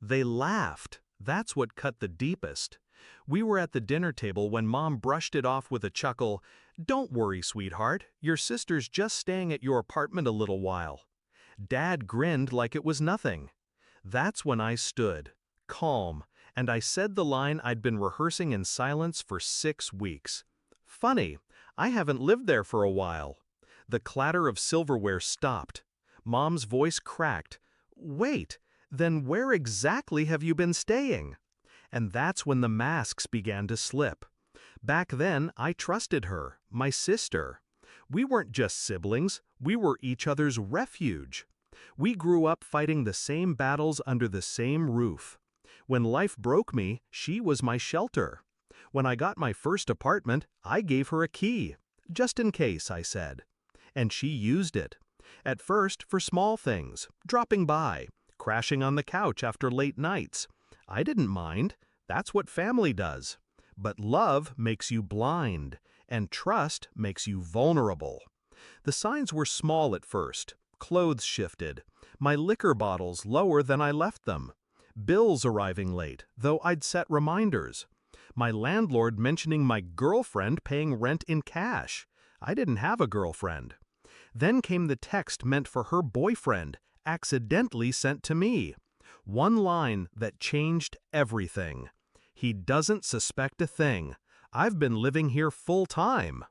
They laughed. That's what cut the deepest. We were at the dinner table when Mom brushed it off with a chuckle. "Don't worry, sweetheart. Your sister's just staying at your apartment a little while." Dad grinned like it was nothing. That's when I stood, calm, and I said the line I'd been rehearsing in silence for 6 weeks. "Funny, I haven't lived there for a while." The clatter of silverware stopped. Mom's voice cracked. "Wait, then where exactly have you been staying?" And that's when the masks began to slip. Back then, I trusted her, my sister. We weren't just siblings, we were each other's refuge. We grew up fighting the same battles under the same roof. When life broke me, she was my shelter. When I got my first apartment, I gave her a key. "Just in case," I said. And she used it. At first, for small things, dropping by, crashing on the couch after late nights. I didn't mind. That's what family does. But love makes you blind, and trust makes you vulnerable. The signs were small at first. Clothes shifted. My liquor bottles lower than I left them. Bills arriving late, though I'd set reminders. My landlord mentioning my girlfriend paying rent in cash. I didn't have a girlfriend. Then came the text meant for her boyfriend, accidentally sent to me. One line that changed everything. "He doesn't suspect a thing. I've been living here full time."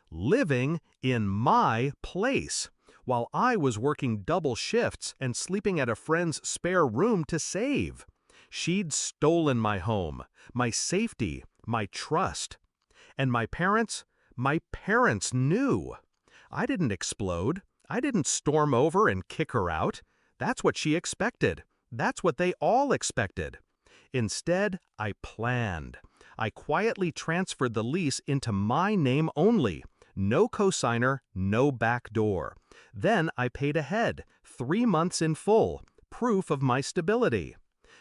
Living in my place, while I was working double shifts and sleeping at a friend's spare room to save. She'd stolen my home, my safety, my trust. And my parents knew. I didn't explode. I didn't storm over and kick her out. That's what she expected. That's what they all expected. Instead, I planned. I quietly transferred the lease into my name only. No cosigner, no back door. Then I paid ahead, 3 months in full, proof of my stability.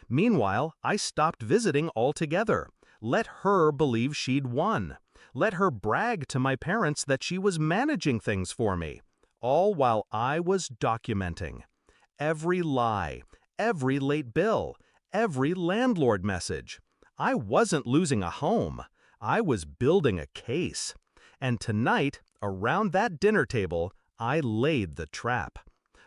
Meanwhile, I stopped visiting altogether. Let her believe she'd won. Let her brag to my parents that she was managing things for me. All while I was documenting. Every lie, every late bill, every landlord message. I wasn't losing a home. I was building a case. And tonight, around that dinner table, I laid the trap.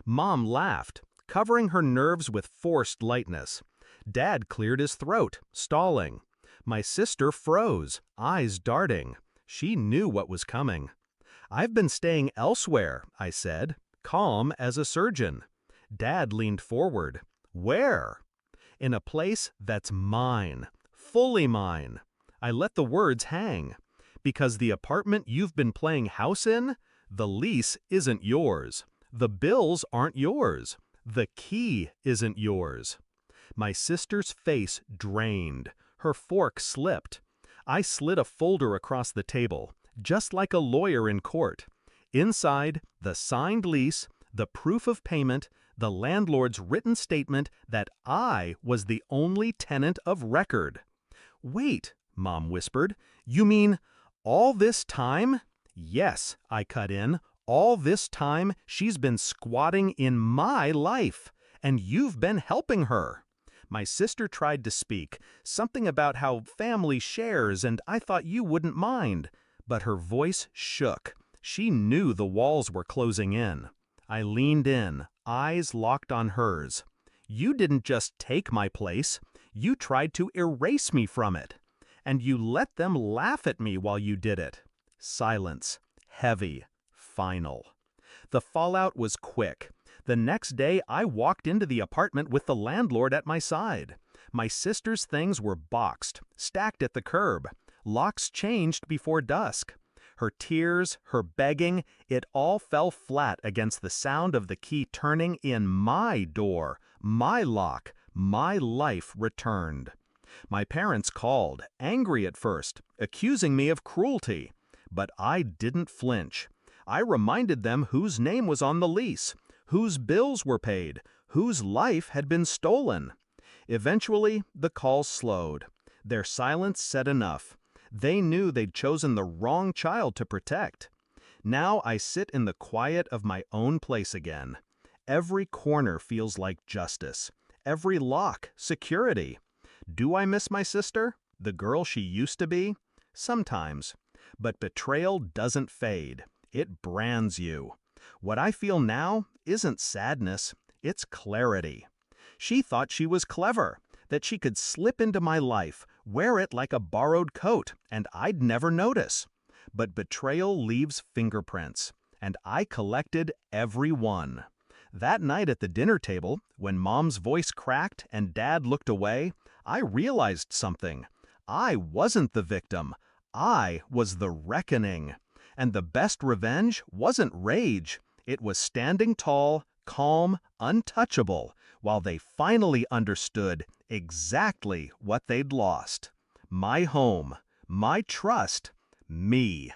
Mom laughed, covering her nerves with forced lightness. Dad cleared his throat, stalling. My sister froze, eyes darting. She knew what was coming. "I've been staying elsewhere," I said, calm as a surgeon. Dad leaned forward. "Where?" "In a place that's mine, fully mine." I let the words hang. "Because the apartment you've been playing house in, the lease isn't yours. The bills aren't yours. The key isn't yours." My sister's face drained. Her fork slipped. I slid a folder across the table, just like a lawyer in court. Inside, the signed lease, the proof of payment, the landlord's written statement that I was the only tenant of record. "Wait," Mom whispered, "you mean all this time?" "Yes," I cut in, "all this time she's been squatting in my life, and you've been helping her." My sister tried to speak, something about how family shares and I thought you wouldn't mind, but her voice shook. She knew the walls were closing in. I leaned in, eyes locked on hers. "You didn't just take my place, you tried to erase me from it. And you let them laugh at me while you did it." Silence, heavy, final. The fallout was quick. The next day, I walked into the apartment with the landlord at my side. My sister's things were boxed, stacked at the curb. Locks changed before dusk. Her tears, her begging, it all fell flat against the sound of the key turning in my door, my lock, my life returned. My parents called, angry at first, accusing me of cruelty. But I didn't flinch. I reminded them whose name was on the lease, whose bills were paid, whose life had been stolen. Eventually, the calls slowed. Their silence said enough. They knew they'd chosen the wrong child to protect. Now I sit in the quiet of my own place again. Every corner feels like justice. every lock, security. Do I miss my sister? The girl she used to be? Sometimes. But betrayal doesn't fade. It brands you. What I feel now isn't sadness, it's clarity. She thought she was clever, that she could slip into my life, wear it like a borrowed coat, and I'd never notice. But betrayal leaves fingerprints, and I collected every one. That night at the dinner table, when Mom's voice cracked and Dad looked away, I realized something. I wasn't the victim. I was the reckoning. And the best revenge wasn't rage. It was standing tall, calm, untouchable, while they finally understood exactly what they'd lost. My home, my trust, me.